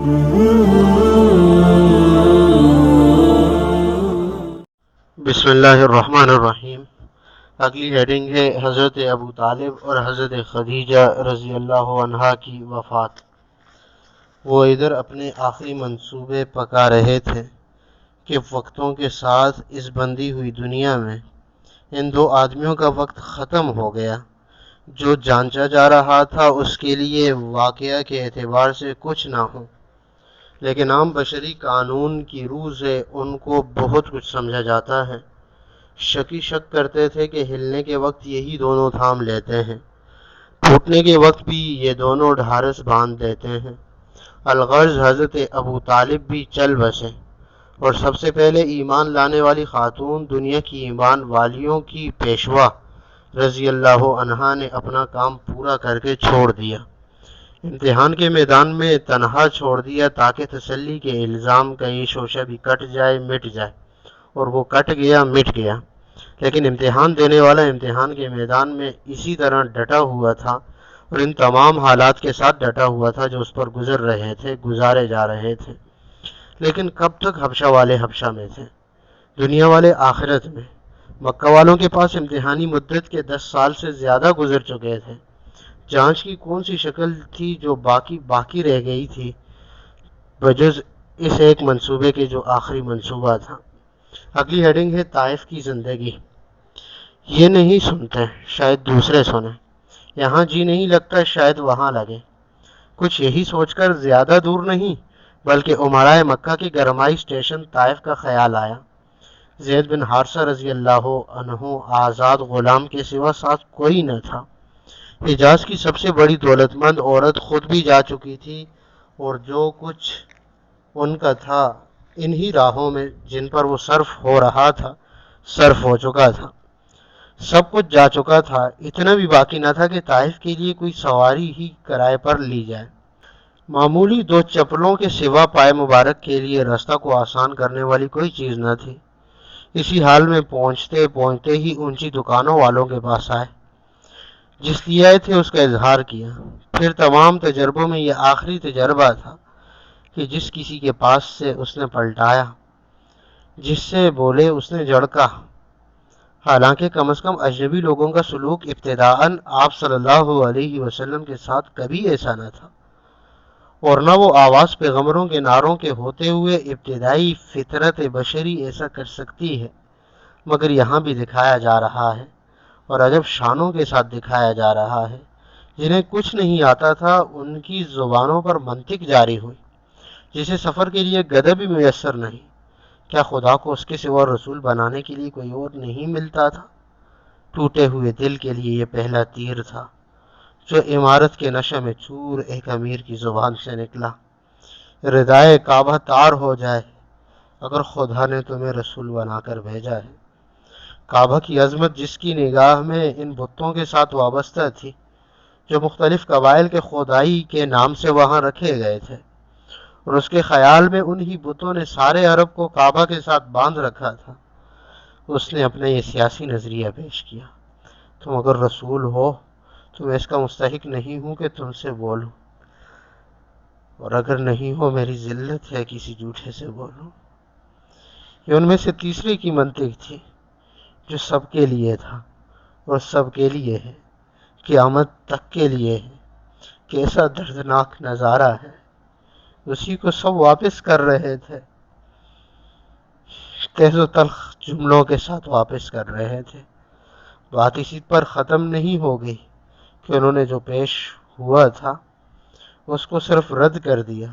بسم اللہ الرحمن الرحیم۔ اگلی ہیڈنگ ہے حضرت ابو طالب اور حضرت خدیجہ رضی اللہ عنہا کی وفات۔ وہ ادھر اپنے آخری منصوبے پکا رہے تھے کہ وقتوں کے ساتھ اس بندی ہوئی دنیا میں ان دو آدمیوں کا وقت ختم ہو گیا۔ جو جانچا جا رہا تھا اس کے لیے واقعہ کے اعتبار سے کچھ نہ ہو، لیکن عام بشری قانون کی روح سے ان کو بہت کچھ سمجھا جاتا ہے۔ شکی شک کرتے تھے کہ ہلنے کے وقت یہی دونوں تھام لیتے ہیں، ٹوٹنے کے وقت بھی یہ دونوں ڈھارس باندھ دیتے ہیں۔ الغرض حضرت ابو طالب بھی چل بسے، اور سب سے پہلے ایمان لانے والی خاتون دنیا کی ایمان والیوں کی پیشوا رضی اللہ عنہا نے اپنا کام پورا کر کے چھوڑ دیا۔ امتحان کے میدان میں تنہا چھوڑ دیا تاکہ تسلی کے الزام کا یہ شوشہ بھی کٹ جائے، مٹ جائے، اور وہ کٹ گیا، مٹ گیا۔ لیکن امتحان دینے والا امتحان کے میدان میں اسی طرح ڈٹا ہوا تھا، اور ان تمام حالات کے ساتھ ڈٹا ہوا تھا جو اس پر گزارے جا رہے تھے۔ لیکن کب تک حبشہ والے حبشہ میں تھے، دنیا والے آخرت میں۔ مکہ والوں کے پاس امتحانی مدت کے 10 سال سے زیادہ گزر چکے تھے۔ جانچ کی کون سی شکل تھی جو باقی رہ گئی تھی بجز اس ایک منصوبے کے جو آخری منصوبہ تھا۔ اگلی ہیڈنگ ہے طائف کی زندگی۔ یہ نہیں سنتے، شاید دوسرے سنیں، یہاں جی نہیں لگتا، شاید وہاں لگے، کچھ یہی سوچ کر زیادہ دور نہیں بلکہ امراء مکہ کے گرمائی اسٹیشن طائف کا خیال آیا۔ زید بن حارثہ رضی اللہ عنہ آزاد غلام کے سوا ساتھ کوئی نہ تھا۔ حجاز کی سب سے بڑی دولت مند عورت خود بھی جا چکی تھی، اور جو کچھ ان کا تھا انہی راہوں میں جن پر وہ صرف ہو رہا تھا صرف ہو چکا تھا۔ سب کچھ جا چکا تھا، اتنا بھی باقی نہ تھا کہ طائف کے لیے کوئی سواری ہی کرائے پر لی جائے۔ معمولی 2 چپلوں کے سوا پائے مبارک کے لیے راستہ کو آسان کرنے والی کوئی چیز نہ تھی۔ اسی حال میں پہنچتے ہی اونچی دکانوں والوں کے پاس آئے، جس لیے آئے تھے اس کا اظہار کیا۔ پھر تمام تجربوں میں یہ آخری تجربہ تھا کہ جس کسی کے پاس سے اس نے پلٹایا، جس سے بولے اس نے جھڑکا۔ حالانکہ کم از کم اجنبی لوگوں کا سلوک ابتداءً آپ صلی اللہ علیہ وسلم کے ساتھ کبھی ایسا نہ تھا، اور نہ وہ آواز پیغمبروں کے نعروں کے ہوتے ہوئے ابتدائی فطرت بشری ایسا کر سکتی ہے، مگر یہاں بھی دکھایا جا رہا ہے، اور عجب شانوں کے ساتھ دکھایا جا رہا ہے۔ جنہیں کچھ نہیں آتا تھا ان کی زبانوں پر منطق جاری ہوئی، جسے سفر کے لیے گدھا بھی میسر نہیں۔ کیا خدا کو اس کے سوا رسول بنانے کے لیے کوئی اور نہیں ملتا تھا؟ ٹوٹے ہوئے دل کے لیے یہ پہلا تیر تھا جو عمارت کے نشہ میں چور ایک امیر کی زبان سے نکلا۔ ردائے کعبہ تار ہو جائے اگر خدا نے تمہیں رسول بنا کر بھیجا ہے۔ کعبہ کی عظمت جس کی نگاہ میں ان بتوں کے ساتھ وابستہ تھی جو مختلف قبائل کے خدائی کے نام سے وہاں رکھے گئے تھے، اور اس کے خیال میں انہی بتوں نے سارے عرب کو کعبہ کے ساتھ باندھ رکھا تھا، اس نے اپنا یہ سیاسی نظریہ پیش کیا: تم اگر رسول ہو تو میں اس کا مستحق نہیں ہوں کہ تم سے بولوں، اور اگر نہیں ہو میری ذلت ہے کسی جھوٹے سے بولوں۔ یہ ان میں سے تیسرے کی منطق تھی جو سب کے لیے تھا اور سب کے لیے ہے، قیامت تک کے لیے ہے۔ کیسا دردناک نظارہ ہے، اسی کو سب واپس کر رہے تھے، تیز و تلخ جملوں کے ساتھ واپس کر رہے تھے۔ بات اسی پر ختم نہیں ہو گئی کہ انہوں نے جو پیش ہوا تھا اس کو صرف رد کر دیا،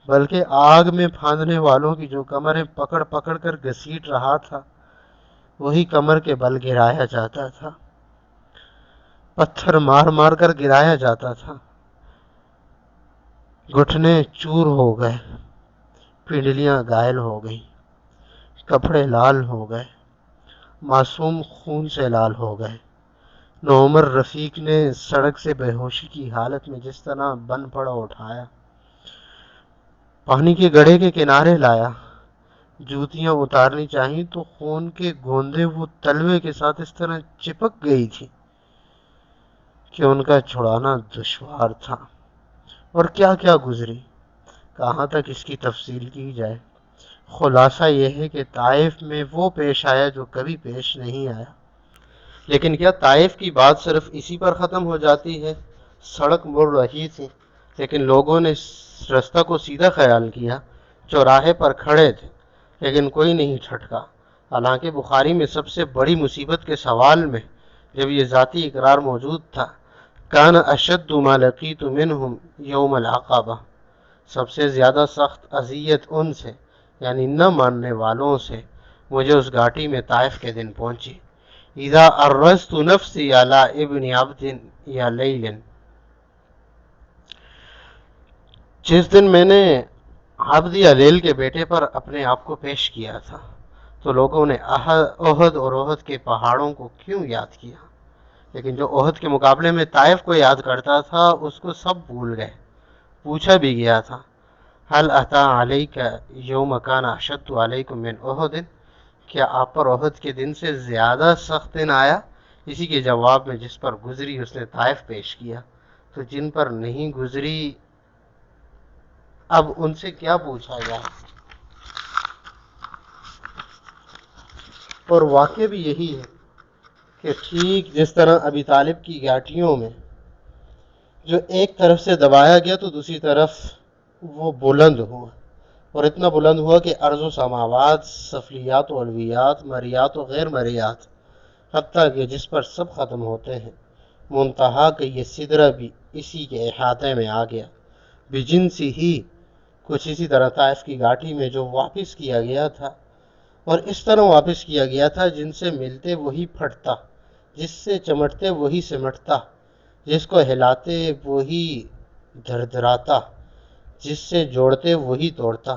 بلکہ آگ میں پھاندنے والوں کی جو کمریں پکڑ پکڑ کر گھسیٹ رہا تھا وہی کمر کے بل گرایا جاتا تھا، پتھر مار مار کر گرایا جاتا تھا۔ گھٹنے چور ہو گئے، پنڈلیاں گائل ہو گئیں، کپڑے لال ہو گئے، معصوم خون سے لال ہو گئے۔ نوعمر رفیق نے سڑک سے بے ہوشی کی حالت میں جس طرح بن پڑا اٹھایا، پانی کے گڑھے کے کنارے لایا، جوتیاں اتارنی چاہیے تو خون کے گوندے وہ تلوے کے ساتھ اس طرح چپک گئی تھی کہ ان کا چھڑانا دشوار تھا۔ اور کیا کیا گزری، کہاں تک اس کی تفصیل کی جائے؟ خلاصہ یہ ہے کہ طائف میں وہ پیش آیا جو کبھی پیش نہیں آیا۔ لیکن کیا طائف کی بات صرف اسی پر ختم ہو جاتی ہے؟ سڑک مڑ رہی تھی لیکن لوگوں نے رستہ کو سیدھا خیال کیا، چوراہے پر کھڑے تھے لیکن کوئی نہیں ٹھٹکا۔ حالانکہ بخاری میں سب سے بڑی مصیبت کے سوال میں جب یہ ذاتی اقرار موجود تھا، کان اشد ما لقیت منہم یوم العقبہ، سب سے زیادہ سخت اذیت ان سے یعنی نہ ماننے والوں سے مجھے اس گھاٹی میں طائف کے دن پہنچی۔ اذا ارزت نفسی علی ابن عبد یا لیل، جس دن میں نے عبد یا لیل کے بیٹے پر اپنے آپ کو پیش کیا تھا تو لوگوں نے احد اور احد کے پہاڑوں کو کیوں یاد کیا، لیکن جو احد کے مقابلے میں طائف کو یاد کرتا تھا اس کو سب بھول گئے۔ پوچھا بھی گیا تھا حل اتی علیک یوم کان اشد علیکم من احد، کیا آپ پر احد کے دن سے زیادہ سخت دن آیا؟ اسی کے جواب میں جس پر گزری اس نے طائف پیش کیا، تو جن پر نہیں گزری اب ان سے کیا پوچھا جائے؟ اور واقع بھی یہی ہے کہ ٹھیک جس طرح ابی طالب کی گھاٹیوں میں جو ایک طرف سے دبایا گیا تو دوسری طرف وہ بلند ہوا، اور اتنا بلند ہوا کہ ارض و سماوات، سفلیات و علویات، مریات و غیر مریات، حتیٰ کہ جس پر سب ختم ہوتے ہیں، منتہا کہ یہ سدرہ بھی اسی کے احاطے میں آ گیا۔ بجنسی ہی، کچھ اسی طرح طائف کی گھاٹی میں جو واپس کیا گیا تھا، اور اس طرح واپس کیا گیا تھا جن سے ملتے وہی پھٹتا، جس سے چمٹتے وہی سمٹتا، جس کو ہلاتے وہی دھڑدھڑاتا، جس سے جوڑتے وہی توڑتا۔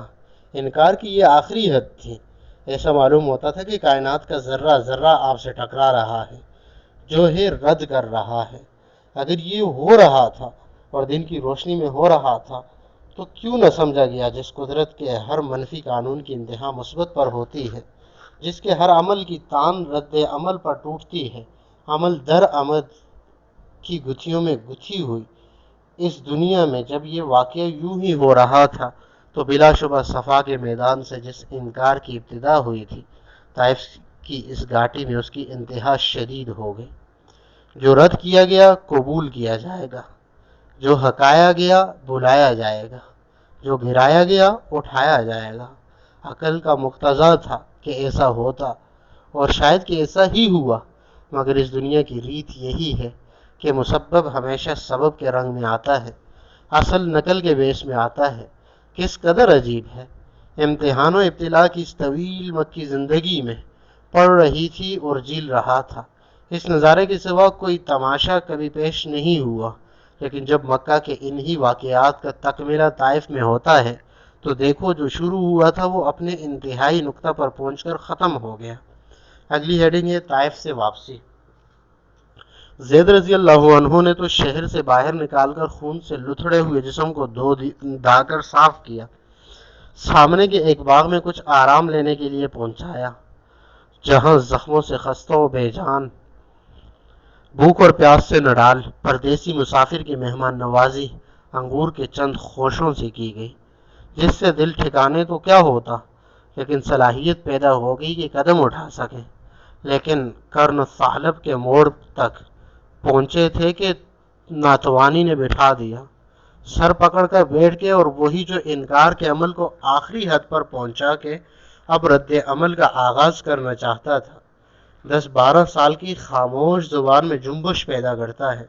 انکار کی یہ آخری حد تھی۔ ایسا معلوم ہوتا تھا کہ کائنات کا ذرہ ذرہ آپ سے ٹکرا رہا ہے، جو ہے رد کر رہا ہے۔ اگر یہ ہو رہا تھا اور دن کی روشنی میں ہو رہا تھا تو کیوں نہ سمجھا گیا جس قدرت کے ہر منفی قانون کی انتہا مثبت پر ہوتی ہے، جس کے ہر عمل کی تان رد عمل پر ٹوٹتی ہے، عمل در عمل کی گتھیوں میں گتھی ہوئی اس دنیا میں جب یہ واقعہ یوں ہی ہو رہا تھا تو بلا شبہ صفا کے میدان سے جس انکار کی ابتدا ہوئی تھی، طائف کی اس گھاٹی میں اس کی انتہا شدید ہو گئی۔ جو رد کیا گیا قبول کیا جائے گا، جو ہکایا گیا بلایا جائے گا، جو گرایا گیا اٹھایا جائے گا۔ عقل کا مقتضا تھا کہ ایسا ہوتا، اور شاید کہ ایسا ہی ہوا، مگر اس دنیا کی ریت یہی ہے کہ مسبب ہمیشہ سبب کے رنگ میں آتا ہے، اصل نقل کے بیس میں آتا ہے۔ کس قدر عجیب ہے! امتحان و ابتلا کی اس طویل مکی زندگی میں پڑھ رہی تھی اور جیل رہا تھا۔ اس نظارے کے سوا کوئی تماشا کبھی پیش نہیں ہوا، لیکن جب مکہ کے انہی واقعات کا تکملہ طائف میں ہوتا ہے تو دیکھو جو شروع ہوا تھا وہ اپنے انتہائی نقطہ پر پہنچ کر ختم ہو گیا۔ اگلی ہیڈنگ ہے طائف سے واپسی۔ زید رضی اللہ عنہ نے تو شہر سے باہر نکال کر خون سے لتھڑے ہوئے جسم کو دھا کر صاف کیا، سامنے کے ایک باغ میں کچھ آرام لینے کے لیے پہنچایا، جہاں زخموں سے خستہ و بے جان، بھوک اور پیاس سے نڈال پردیسی مسافر کی مہمان نوازی انگور کے چند خوشوں سے کی گئی، جس سے دل ٹھکانے تو کیا ہوتا لیکن صلاحیت پیدا ہو گئی کہ قدم اٹھا سکے۔ لیکن کرن ثعلب کے موڑ تک پہنچے تھے کہ ناتوانی نے بٹھا دیا، سر پکڑ کر بیٹھ کے، اور وہی جو انکار کے عمل کو آخری حد پر پہنچا کے اب رد عمل کا آغاز کرنا چاہتا تھا، 10-12 سال کی خاموش زبان میں جنبش پیدا کرتا ہے،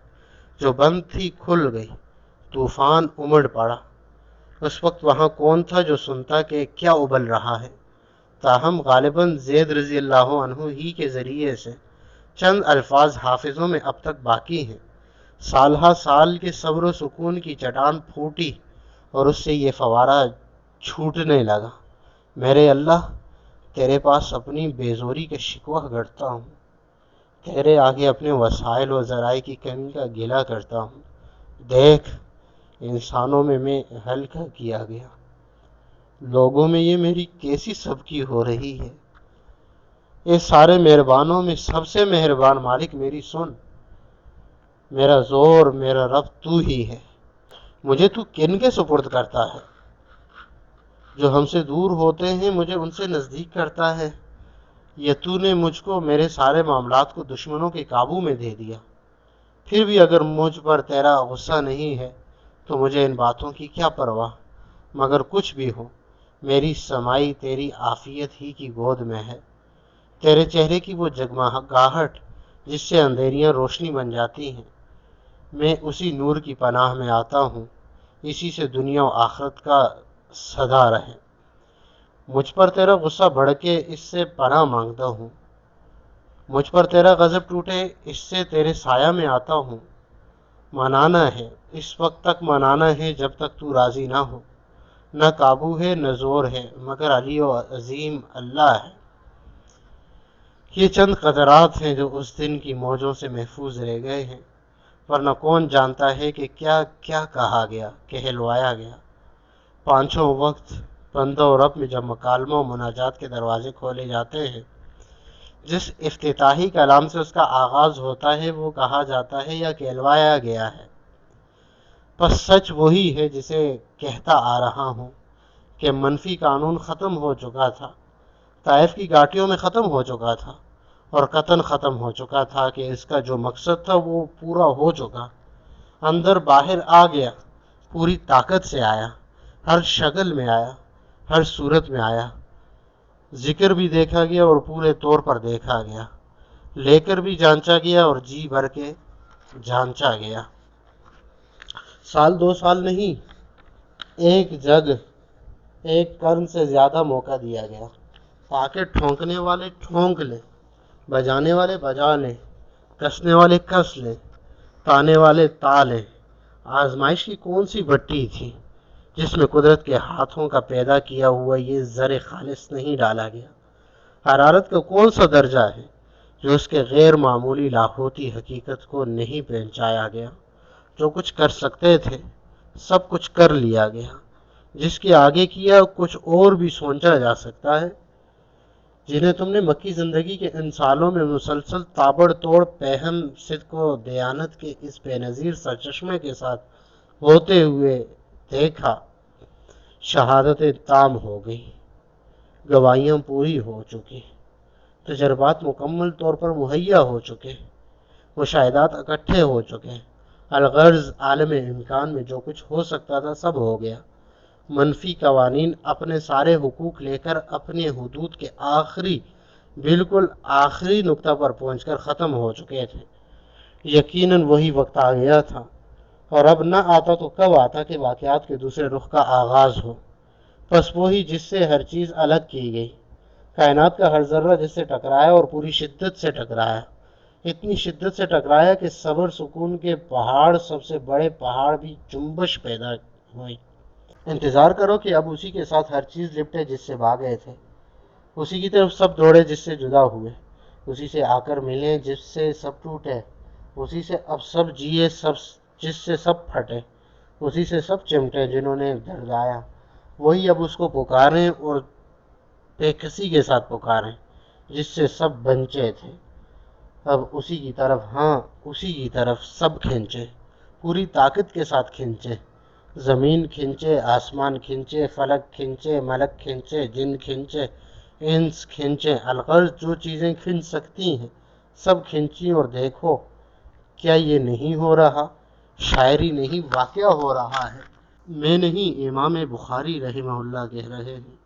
جو بند تھی کھل گئی، طوفان امڑ پڑا۔ اس وقت وہاں کون تھا جو سنتا کہ کیا ابل رہا ہے؟ تاہم غالباً زید رضی اللہ عنہ ہی کے ذریعے سے چند الفاظ حافظوں میں اب تک باقی ہیں۔ سالہ سال کے صبر و سکون کی چٹان پھوٹی اور اس سے یہ فوارہ چھوٹنے لگا، میرے اللہ تیرے پاس اپنی بیزوری کا شکوہ کرتا ہوں، تیرے آگے اپنے وسائل و ذرائع کی کمی کا گلہ کرتا ہوں۔ دیکھ انسانوں میں ہلکا کیا گیا، لوگوں میں یہ میری کیسی سبکی ہو رہی ہے۔ اس سارے مہربانوں میں سب سے مہربان مالک میری سن، میرا زور میرا رب تو ہی ہے، مجھے تو کن کے سپرد کرتا ہے؟ جو ہم سے دور ہوتے ہیں مجھے ان سے نزدیک کرتا ہے، یا تو نے مجھ کو میرے سارے معاملات کو دشمنوں کے قابو میں دے دیا؟ پھر بھی اگر مجھ پر تیرا غصہ نہیں ہے تو مجھے ان باتوں کی کیا پرواہ؟ مگر کچھ بھی ہو، میری سمائی تیری عافیت ہی کی گود میں ہے۔ تیرے چہرے کی وہ جگمگاہٹ جس سے اندھیریاں روشنی بن جاتی ہیں، میں اسی نور کی پناہ میں آتا ہوں، اسی سے دنیا و آخرت کا صدا رہے۔ مجھ پر تیرا غصہ بھڑکے، اس سے پناہ مانگتا ہوں۔ مجھ پر تیرا غضب ٹوٹے، اس سے تیرے سایہ میں آتا ہوں۔ منانا ہے، اس وقت تک منانا ہے جب تک تو راضی نہ ہو۔ نہ قابو ہے نہ زور ہے، مگر علی و عظیم اللہ ہے۔ یہ چند قطرات ہیں جو اس دن کی موجوں سے محفوظ رہ گئے ہیں، ورنہ کون جانتا ہے کہ کیا کیا کہا گیا، کہلوایا گیا۔ پانچوں وقت بندہ اور رب میں جب مکالمہ و مناجات کے دروازے کھولے جاتے ہیں، جس افتتاحی کلام سے اس کا آغاز ہوتا ہے وہ کہا جاتا ہے یا کہلوایا گیا ہے۔ پس سچ وہی ہے جسے کہتا آ رہا ہوں کہ منفی قانون ختم ہو چکا تھا، طائف کی گھاٹیوں میں ختم ہو چکا تھا، اور قطن ختم ہو چکا تھا کہ اس کا جو مقصد تھا وہ پورا ہو چکا۔ اندر باہر آ گیا، پوری طاقت سے آیا، ہر شکل میں آیا، ہر صورت میں آیا۔ ذکر بھی دیکھا گیا اور پورے طور پر دیکھا گیا، لے کر بھی جانچا گیا اور جی بھر کے جانچا گیا۔ سال دو سال نہیں، ایک جگ ایک قرن سے زیادہ موقع دیا گیا تاکہ ٹھونکنے والے ٹھونک لیں، بجانے والے بجا لیں، کسنے والے کس لیں، تانے والے تا لیں۔ آزمائش کی کون سی بٹی تھی جس میں قدرت کے ہاتھوں کا پیدا کیا ہوا یہ زر خالص نہیں ڈالا گیا؟ حرارت کا کون سا درجہ ہے جو اس کے غیر معمولی لاہوتی حقیقت کو نہیں پہنچایا گیا؟ جو کچھ کر سکتے تھے سب کچھ کر لیا گیا، جس کے آگے کیا کچھ اور بھی سوچا جا سکتا ہے۔ جنہیں تم نے مکی زندگی کے ان سالوں میں مسلسل تابڑ توڑ پہم صدق و دیانت کے اس بے نظیر سرچشمے کے ساتھ ہوتے ہوئے دیکھا، شہادتیں تام ہو گئی، گواہیاں پوری ہو چکی، تجربات مکمل طور پر مہیا ہو چکے، مشاہدات اکٹھے ہو چکے۔ الغرض عالم امکان میں جو کچھ ہو سکتا تھا سب ہو گیا۔ منفی قوانین اپنے سارے حقوق لے کر اپنے حدود کے آخری بالکل آخری نقطہ پر پہنچ کر ختم ہو چکے تھے۔ یقیناً وہی وقت آ گیا تھا، اور اب نہ آتا تو کب آتا کہ واقعات کے دوسرے رخ کا آغاز ہو۔ پس وہی جس سے ہر چیز الگ کی گئی، کائنات کا ہر ذرہ جس سے ٹکرایا اور پوری شدت سے ٹکرایا، اتنی شدت سے ٹکرایا کہ صبر سکون کے پہاڑ، سب سے بڑے پہاڑ بھی جنبش پیدا ہوئی۔ انتظار کرو کہ اب اسی کے ساتھ ہر چیز لپٹے جس سے بھاگے تھے، اسی کی طرف سب دوڑے جس سے جدا ہوئے، اسی سے آ کر ملے جس سے سب ٹوٹے، اسی سے اب سب جیے جس سے سب پھٹے، اسی سے سب چمٹے جنہوں نے دردایا۔ وہی اب اس کو پکاریں اور بے کسی کے ساتھ پکاریں جس سے سب بنچے تھے۔ اب اسی کی طرف، ہاں اسی کی طرف سب کھینچے، پوری طاقت کے ساتھ کھینچے۔ زمین کھینچے، آسمان کھینچے، فلک کھینچے، ملک کھینچے، جن کھینچے، انس کھینچے، الغرض جو چیزیں کھینچ سکتی ہیں سب کھینچی۔ اور دیکھو کیا یہ نہیں ہو رہا؟ شاعری نہیں، واقعہ ہو رہا ہے۔ میں نہیں، امام بخاری رحمہ اللہ کہہ رہے ہیں۔